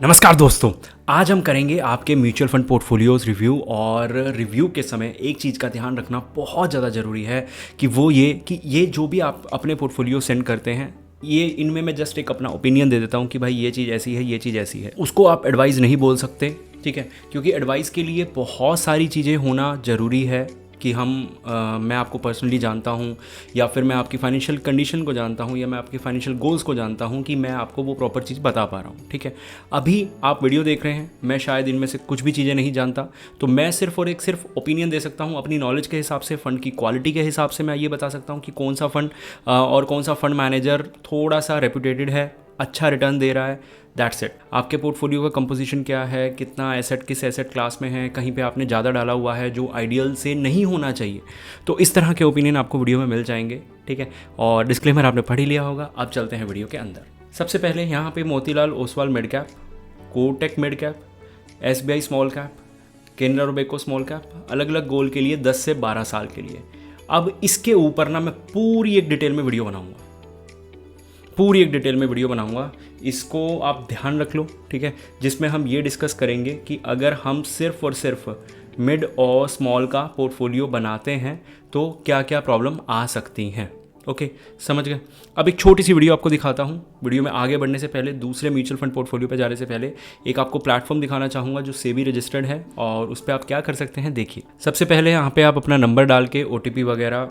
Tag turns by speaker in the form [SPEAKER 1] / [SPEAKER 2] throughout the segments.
[SPEAKER 1] नमस्कार दोस्तों। आज हम करेंगे आपके म्यूचुअल फंड पोर्टफोलियोज़ रिव्यू। और रिव्यू के समय एक चीज़ का ध्यान रखना बहुत ज़्यादा ज़रूरी है कि वो ये कि ये जो भी आप अपने पोर्टफोलियो सेंड करते हैं, ये इनमें मैं जस्ट एक अपना ओपिनियन दे देता हूँ कि भाई ये चीज़ ऐसी है, ये चीज़ ऐसी है। उसको आप एडवाइस नहीं बोल सकते, ठीक है, क्योंकि एडवाइस के लिए बहुत सारी चीज़ें होना ज़रूरी है कि मैं आपको पर्सनली जानता हूँ, या फिर मैं आपकी फाइनेंशियल कंडीशन को जानता हूँ, या मैं आपके फाइनेंशियल गोल्स को जानता हूँ कि मैं आपको वो प्रॉपर चीज़ बता पा रहा हूँ, ठीक है। अभी आप वीडियो देख रहे हैं, मैं शायद इनमें से कुछ भी चीज़ें नहीं जानता, तो मैं सिर्फ ओपिनियन दे सकता हूँ अपनी नॉलेज के हिसाब से, फ़ंड की क्वालिटी के हिसाब से। मैं ये बता सकता हूँ कि कौन सा फ़ंड और कौन सा फ़ंड मैनेजर थोड़ा सा रेपुटेटेड है, अच्छा रिटर्न दे रहा है, दैट्स इट। आपके पोर्टफोलियो का कंपोजिशन क्या है, कितना एसेट किस एसेट क्लास में है, कहीं पे आपने ज़्यादा डाला हुआ है जो आइडियल से नहीं होना चाहिए, तो इस तरह के ओपिनियन आपको वीडियो में मिल जाएंगे, ठीक है। और डिस्क्लेमर आपने पढ़ ही लिया होगा। अब चलते हैं वीडियो के अंदर। सबसे पहले यहाँ पे Motilal Oswal mid cap, Kotak mid cap, SBI small cap, Canara Robeco small cap, अलग अलग गोल के लिए 10 से 12 साल के लिए। अब इसके ऊपर ना मैं पूरी एक डिटेल में वीडियो बनाऊंगा, इसको आप ध्यान रख लो, ठीक है, जिसमें हम ये डिस्कस करेंगे कि अगर हम सिर्फ और सिर्फ मिड और स्मॉल का पोर्टफोलियो बनाते हैं तो क्या क्या प्रॉब्लम आ सकती हैं। ओके, समझ गए। अब एक छोटी सी वीडियो आपको दिखाता हूँ। वीडियो में आगे बढ़ने से पहले, दूसरे म्यूचुअल फंड पोर्टफोलियो पे जाने से पहले एक आपको प्लेटफॉर्म दिखाना चाहूँगा जो सेबी रजिस्टर्ड है, और उस पर आप क्या कर सकते हैं देखिए। सबसे पहले यहाँ पे आप अपना नंबर डाल के OTP वगैरह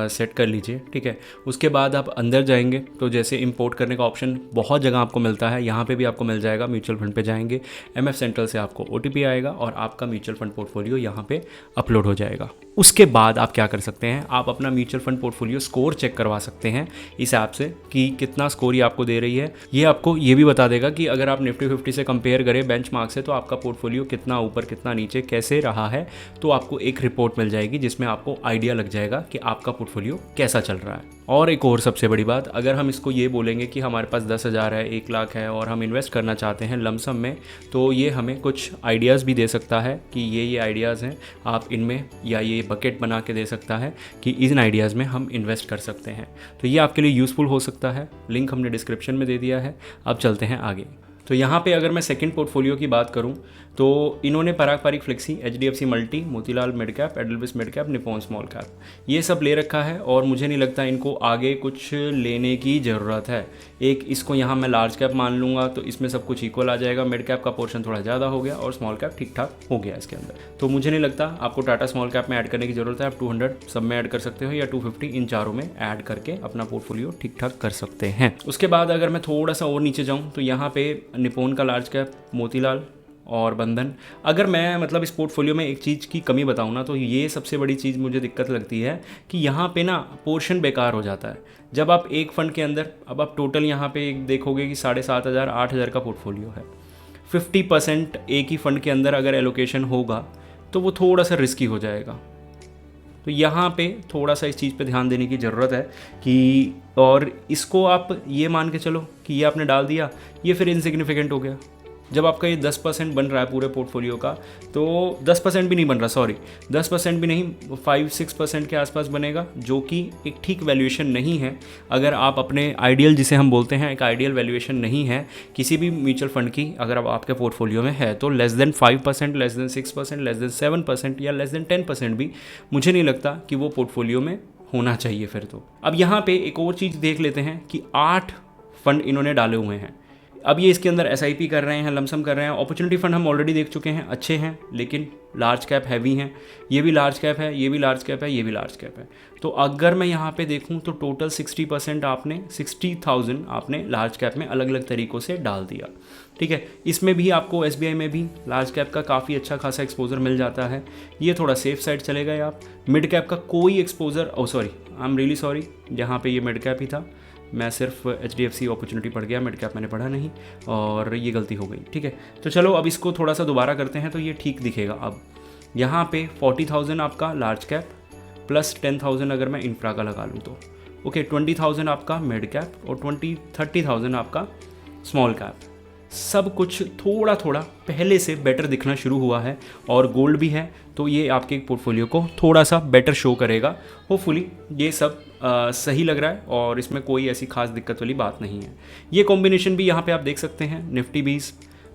[SPEAKER 1] सेट कर लीजिए, ठीक है। उसके बाद आप अंदर जाएंगे तो जैसे इंपोर्ट करने का ऑप्शन बहुत जगह आपको मिलता है, यहाँ पे भी आपको मिल जाएगा। म्यूचुअल फंड पे जाएंगे, MF सेंट्रल से आपको OTP आएगा और आपका म्यूचुअल फंड पोर्टफोलियो यहाँ पे अपलोड हो जाएगा। उसके बाद आप क्या कर सकते हैं, आप अपना mutual fund portfolio score check करवा सकते हैं इस ऐप से कि कितना स्कोर ये आपको दे रही है। ये आपको ये भी बता देगा कि अगर आप निफ्टी 50 से कंपेयर करें बेंचमार्क से, तो आपका पोर्टफोलियो कितना ऊपर कितना नीचे कैसे रहा है, तो आपको एक रिपोर्ट मिल जाएगी जिसमें आपको आइडिया लग जाएगा कि आपका पोर्टफोलियो कैसा चल रहा है। और एक और सबसे बड़ी बात, अगर हम इसको ये बोलेंगे कि हमारे पास 10,000 है, 1 लाख है और हम इन्वेस्ट करना चाहते हैं लमसम में, तो ये हमें कुछ आइडियाज़ भी दे सकता है कि ये आइडियाज़ हैं आप इनमें, या ये बकेट बना के दे सकता है कि इन आइडियाज़ में हम इन्वेस्ट कर सकते हैं। तो ये आपके लिए यूज़फुल हो सकता है। लिंक हमने डिस्क्रिप्शन में दे दिया है। अब चलते हैं आगे। तो यहाँ पे अगर मैं सेकंड पोर्टफोलियो की बात करूँ तो इन्होंने Parag Parikh flexi, HDFC multi, Motilal mid cap, Edelweiss mid cap, Nippon small cap, ये सब ले रखा है और मुझे नहीं लगता इनको आगे कुछ लेने की ज़रूरत है। एक इसको यहाँ मैं लार्ज कैप मान लूँगा तो इसमें सब कुछ इक्वल आ जाएगा। मिड कैप का पोर्शन थोड़ा ज़्यादा हो गया और स्मॉल कैप ठीक ठाक हो गया इसके अंदर। तो मुझे नहीं लगता आपको टाटा स्मॉल कैप में ऐड करने की ज़रूरत है। आप 200 सब में ऐड कर सकते हो या 250 इन चारों में ऐड करके अपना पोर्टफोलियो ठीक ठाक कर सकते हैं। उसके बाद अगर मैं थोड़ा सा और नीचे जाऊँ तो यहाँ पे निप्पॉन का लार्ज कैप, मोतीलाल और बंधन। अगर मैं मतलब इस पोर्टफोलियो में एक चीज़ की कमी बताऊँ ना, तो ये सबसे बड़ी चीज़ मुझे दिक्कत लगती है कि यहाँ पे ना पोर्शन बेकार हो जाता है। जब आप एक फ़ंड के अंदर, अब आप टोटल यहाँ पे देखोगे कि 7,500 8,000 का पोर्टफोलियो है, 50% एक ही फ़ंड के अंदर अगर एलोकेशन होगा तो वो थोड़ा सा रिस्की हो जाएगा। तो यहाँ पे थोड़ा सा इस चीज़ पे ध्यान देने की ज़रूरत है कि, और इसको आप ये मान के चलो कि ये आपने डाल दिया, ये फिर इनसिग्निफिकेंट हो गया। जब आपका ये 10% बन रहा है पूरे पोर्टफोलियो का, तो 10% भी नहीं बन रहा, सॉरी 10% भी नहीं, 5-6% के आसपास बनेगा, जो कि एक ठीक वैल्यूएशन नहीं है। अगर आप अपने आइडियल, जिसे हम बोलते हैं एक आइडियल वैल्यूएशन नहीं है किसी भी म्यूचुअल फंड की, अगर अब आपके पोर्टफोलियो में है तो less than 5%, less than 6%, less than 7% या लेस देन 10% भी मुझे नहीं लगता कि वो पोर्टफोलियो में होना चाहिए फिर तो। अब यहाँ पे एक और चीज़ देख लेते हैं कि 8 फंड इन्होंने डाले हुए हैं। अब ये इसके अंदर SIP कर रहे हैं, लमसम कर रहे हैं। अपॉर्चुनिटी फंड हम ऑलरेडी देख चुके हैं, अच्छे हैं, लेकिन लार्ज कैप हैवी हैं। ये भी लार्ज कैप है, ये भी लार्ज कैप है, ये भी लार्ज कैप है। तो अगर मैं यहाँ पे देखूँ तो टोटल 60% आपने 60,000 आपने लार्ज कैप में अलग अलग तरीक़ों से डाल दिया, ठीक है। इसमें भी आपको SBI में भी लार्ज कैप का काफ़ी अच्छा खासा एक्सपोजर मिल जाता है। ये थोड़ा सेफ साइड चले गए आप। मिड कैप का कोई exposure, I am really sorry, जहाँ पे ये मिड कैप ही था, मैं सिर्फ HDFC अपॉर्चुनिटी पढ़ गया, मिड कैप मैंने पढ़ा नहीं, और ये गलती हो गई, ठीक है। तो चलो अब इसको थोड़ा सा दोबारा करते हैं तो ये ठीक दिखेगा। अब यहाँ पे 40,000 आपका लार्ज कैप प्लस 10,000 अगर मैं इंफ्रा का लगा लूँ तो ओके, 20,000 आपका मिड कैप और 30,000 आपका स्मॉल कैप। सब कुछ थोड़ा थोड़ा पहले से बेटर दिखना शुरू हुआ है, और गोल्ड भी है तो ये आपके पोर्टफोलियो को थोड़ा सा बेटर शो करेगा। होपफुली ये सब सही लग रहा है और इसमें कोई ऐसी खास दिक्कत वाली बात नहीं है। ये कॉम्बिनेशन भी यहाँ पे आप देख सकते हैं, निफ्टी 20,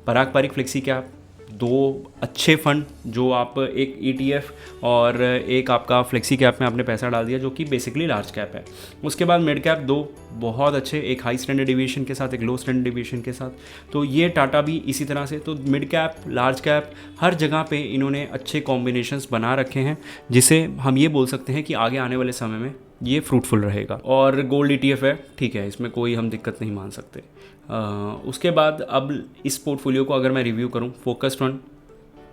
[SPEAKER 1] पारंपरिक फ्लेक्सी कैप, दो अच्छे फंड जो आप एक ETF और एक आपका फ्लेक्सी कैप में आपने पैसा डाल दिया जो कि बेसिकली लार्ज कैप है। उसके बाद मिड कैप दो बहुत अच्छे, एक हाई स्टैंडर्ड डिविएशन के साथ, एक लो स्टैंडर्ड डिविएशन के साथ। तो ये टाटा भी इसी तरह से, तो मिड कैप, लार्ज कैप, हर जगह पे इन्होंने अच्छे कॉम्बिनेशंस बना रखे हैं, जिसे हम ये बोल सकते हैं कि आगे आने वाले समय में ये फ्रूटफुल रहेगा। और गोल्ड ETF है, ठीक है, इसमें कोई हम दिक्कत नहीं मान सकते। उसके बाद अब इस पोर्टफोलियो को अगर मैं रिव्यू करूं, फोकस्ड फंड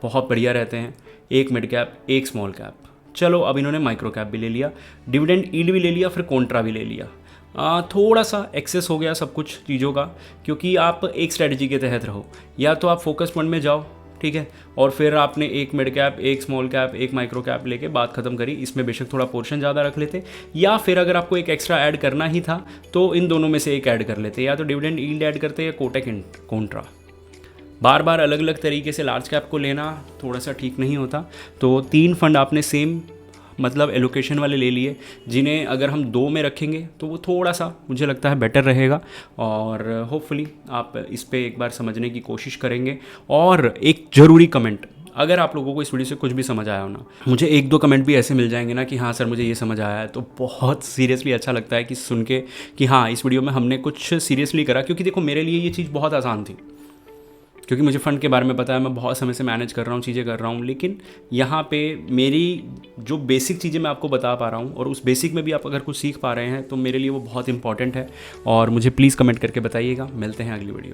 [SPEAKER 1] बहुत बढ़िया रहते हैं, एक मिड कैप, एक स्मॉल कैप। चलो अब इन्होंने माइक्रो कैप भी ले लिया, डिविडेंड यील्ड भी ले लिया, फिर कॉन्ट्रा भी ले लिया। थोड़ा सा एक्सेस हो गया सब कुछ चीज़ों का, क्योंकि आप एक स्ट्रेटजी के तहत रहो, या तो आप फोकस फंड में जाओ, ठीक है, और फिर आपने एक मिड कैप, एक स्मॉल कैप, एक माइक्रो कैप लेके बात खत्म करी। इसमें बेशक थोड़ा पोर्शन ज़्यादा रख लेते, या फिर अगर आपको एक एक्स्ट्रा ऐड करना ही था तो इन दोनों में से एक ऐड कर लेते, या तो डिविडेंड यील्ड ऐड करते या कोटक कॉन्ट्रा। बार बार अलग अलग तरीके से लार्ज कैप को लेना थोड़ा सा ठीक नहीं होता। तो 3 फंड आपने सेम मतलब एलोकेशन वाले ले लिए, जिन्हें अगर हम 2 में रखेंगे तो वो थोड़ा सा मुझे लगता है बेटर रहेगा। और होपफुली आप इस पर एक बार समझने की कोशिश करेंगे। और एक ज़रूरी कमेंट, अगर आप लोगों को इस वीडियो से कुछ भी समझ आया हो ना, मुझे 1-2 कमेंट भी ऐसे मिल जाएंगे ना कि हाँ सर मुझे ये समझ आया है, तो बहुत सीरियसली अच्छा लगता है कि सुन के कि हाँ इस वीडियो में हमने कुछ सीरियसली करा। क्योंकि देखो मेरे लिए ये चीज़ बहुत आसान थी, क्योंकि मुझे फ़ंड के बारे में पता है, मैं बहुत समय से मैनेज कर रहा हूँ, चीज़ें कर रहा हूँ। लेकिन यहाँ पे मेरी जो बेसिक चीज़ें मैं आपको बता पा रहा हूँ, और उस बेसिक में भी आप अगर कुछ सीख पा रहे हैं तो मेरे लिए वो बहुत इंपॉर्टेंट है। और मुझे प्लीज़ कमेंट करके बताइएगा। मिलते हैं अगली वीडियो।